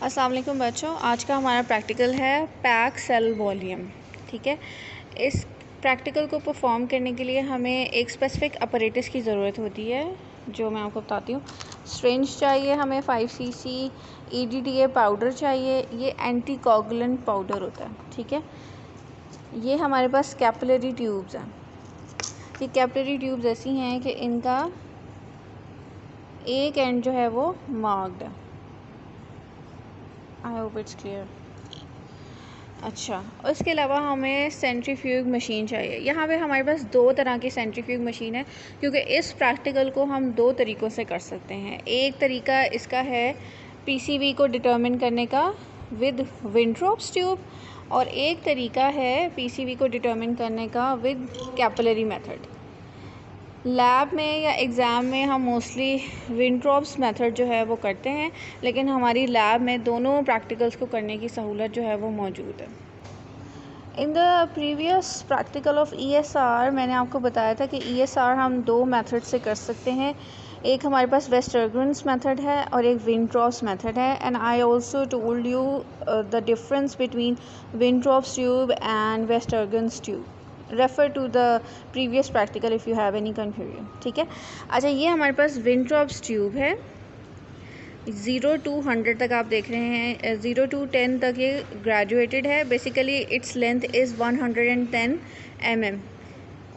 अस्सलाम वालेकुम बच्चों, आज का हमारा प्रैक्टिकल है पैक सेल वॉल्यूम। ठीक है, इस प्रैक्टिकल को परफॉर्म करने के लिए हमें एक स्पेसिफिक अपरेटस की ज़रूरत होती है, जो मैं आपको बताती हूँ। सिरिंज चाहिए हमें 5 cc, EDTA पाउडर चाहिए, ये एंटी कोगुलेंट पाउडर होता है। ठीक है, ये हमारे पास कैपिलरी ट्यूब्स हैं। ये कैपिलरी ट्यूब्स ऐसी हैं कि इनका एक एंड जो है वो मार्क्ड है। I hope it's clear. अच्छा, उसके अलावा हमें सेंट्रीफ्यूग मशीन चाहिए। यहाँ पे हमारे पास दो तरह की सेंट्रीफ्यूग मशीन है, क्योंकि इस प्रैक्टिकल को हम दो तरीक़ों से कर सकते हैं। एक तरीका इसका है PCV को डिटर्मिन करने का विद विंट्रोप्स ट्यूब, और एक तरीका है PCV को डिटर्मिन करने का विद कैपिलरी मेथड। लैब में या एग्ज़ाम में हम मोस्टली विंट्रोप्स मेथड जो है वो करते हैं, लेकिन हमारी लैब में दोनों प्रैक्टिकल्स को करने की सहूलत जो है वो मौजूद है। In the previous practical of ESR मैंने आपको बताया था कि ESR हम दो मेथड से कर सकते हैं। एक हमारे पास वेस्टर्गन्स मेथड है और एक विंट्रोप्स मेथड है। And I also told you the difference between Wintrobe's tube and Westergren's tube. Refer to the previous practical if you have any confusion. ठीक है, अच्छा, ये हमारे पास विंट्रोप्स ट्यूब है। 0 to 100 तक आप देख रहे हैं, 0 to 10 तक ये ग्रेजुएटेड है। Basically its length is 110 mm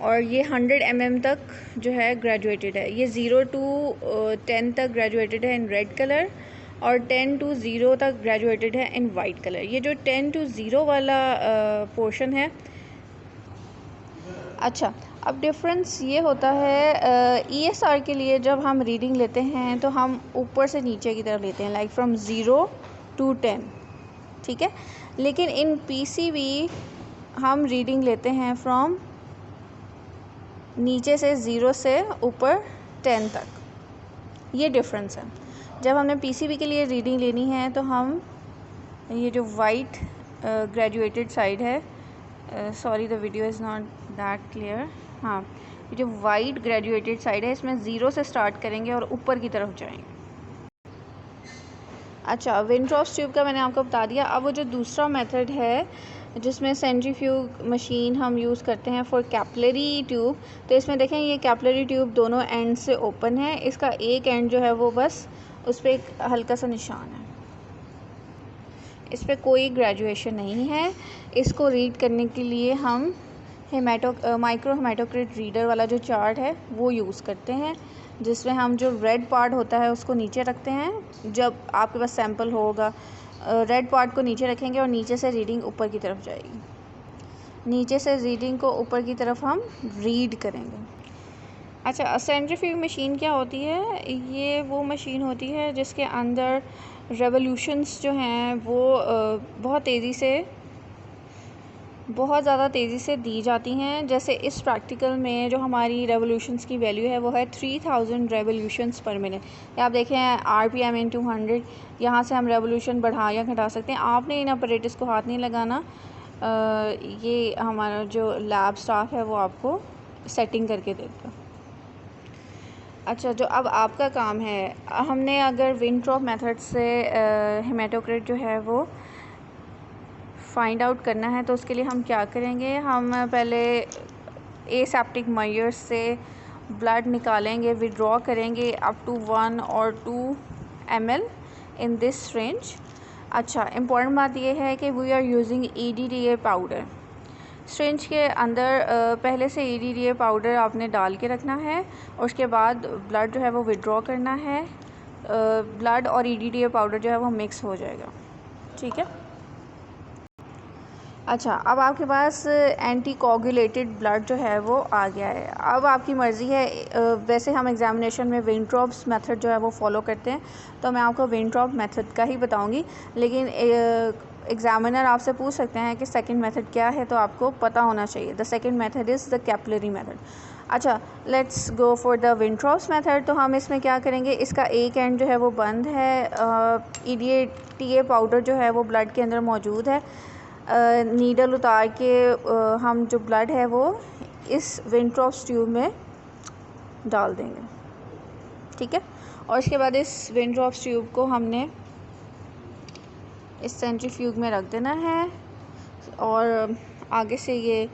और ये 100 mm तक जो है ग्रेजुएटेड है। ये 0 to 10 तक ग्रेजुएटेड है इन रेड कलर, और 10 to 0 तक ग्रेजुएटेड है इन वाइट कलर। ये जो 10 to 0 वाला पोर्शन है। अच्छा, अब डिफरेंस ये होता है ESR के लिए जब हम रीडिंग लेते हैं तो हम ऊपर से नीचे की तरफ लेते हैं, लाइक फ्रॉम 0 to 10। ठीक है, लेकिन इन PCV हम रीडिंग लेते हैं फ्रॉम नीचे से 0 से ऊपर 10 तक। ये डिफरेंस है। जब हमने PCV के लिए रीडिंग लेनी है तो हम ये जो वाइट ग्रेजुएटेड साइड है, sorry the video is not that clear. हाँ, ये जो वाइट ग्रेजुएटेड साइड है इसमें 0 से स्टार्ट करेंगे और ऊपर की तरफ जाएंगे। अच्छा, विंट्रोप्स ट्यूब का मैंने आपको बता दिया। अब वो जो दूसरा मेथड है जिसमें सेंट्रीफ्यूग मशीन हम यूज़ करते हैं फॉर कैपिलरी ट्यूब, तो इसमें देखें ये कैपिलरी ट्यूब दोनों एंड से ओपन है। इसका एक एंड जो है वो बस उस पर एक हल्का सा निशान है, इस पर कोई ग्रेजुएशन नहीं है। इसको रीड करने के लिए हम माइक्रो हेमाटोक्रिट रीडर वाला जो चार्ट है वो यूज़ करते हैं, जिसमें हम जो रेड पार्ट होता है उसको नीचे रखते हैं। जब आपके पास सैंपल होगा, रेड पार्ट को नीचे रखेंगे और नीचे से रीडिंग ऊपर की तरफ जाएगी। नीचे से रीडिंग को ऊपर की तरफ हम रीड करेंगे। अच्छा, सेंट्रीफ्यूग मशीन क्या होती है? ये वो मशीन होती है जिसके अंदर रेवोल्यूशंस जो हैं वो बहुत ज़्यादा तेज़ी से दी जाती हैं। जैसे इस प्रैक्टिकल में जो हमारी रेवोल्यूशंस की वैल्यू है वो है 3000 रेवोल्यूशंस पर मिनट। आप देखें RPM इन 200, यहाँ से हम रेवोल्यूशन बढ़ा या घटा सकते हैं। आपने इन अपरेटस को हाथ नहीं लगाना, ये हमारा जो लैब स्टाफ है वो आपको सेटिंग करके देगा। अच्छा, जो अब आपका काम है, हमने अगर विंट्रोप मेथड से हेमाटोक्रिट जो है वो फाइंड आउट करना है तो उसके लिए हम क्या करेंगे? हम पहले एसेप्टिक मेजर्स से ब्लड निकालेंगे, विड्रॉ करेंगे up to 1 or 2 ml in this range. अच्छा, इम्पॉर्टेंट बात यह है कि we are using EDTA powder. Syringe के अंदर पहले से EDTA पाउडर आपने डाल के रखना है, और उसके बाद ब्लड जो है वो विड्रॉ करना है। ब्लड और EDTA पाउडर जो है वो मिक्स हो जाएगा। ठीक है, अच्छा, अब आपके पास एंटी कोगुलेटेड ब्लड जो है वो आ गया है। अब आपकी मर्ज़ी है, वैसे हम एग्ज़ामिनेशन में विंट्रोप्स मेथड जो है वो फॉलो करते हैं, तो मैं आपको विंट्रोप मेथड का ही बताऊंगी, लेकिन एग्ज़ामिनर आपसे पूछ सकते हैं कि सेकंड मेथड क्या है, तो आपको पता होना चाहिए। The second method is the capillary method. अच्छा, let's go for the Wintrobe's method. तो हम इसमें क्या करेंगे? इसका एक एंड जो है वो बंद है। EDTA पाउडर जो है वो ब्लड के अंदर मौजूद है। नीडल उतार के हम जो ब्लड है वो इस विंट्रोप्स ट्यूब में डाल देंगे। ठीक है, और इसके बाद इस विंट्रोप्स ट्यूब को हमने इस सेंट्रीफ्यूग में रख देना है और आगे से ये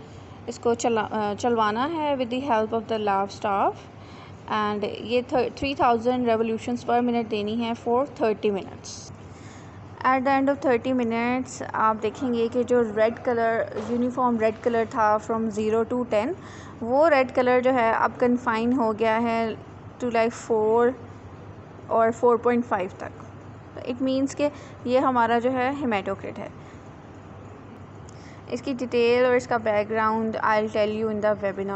इसको चलवाना है with the help of the lab staff. And ये 3000 रेवोल्यूशंस पर मिनट देनी है for 30 minutes. At the end of 30 minutes आप देखेंगे कि जो red colour uniform red colour था फ्रॉम 0 to 10, वो रेड कलर जो है अब कन्फाइन हो गया है टू लाइक 4 और 4.5 तक। इट मीन्स कि ये हमारा जो है हेमाटोक्रिट है। इसकी डिटेल और इसका background I will tell you in the webinar.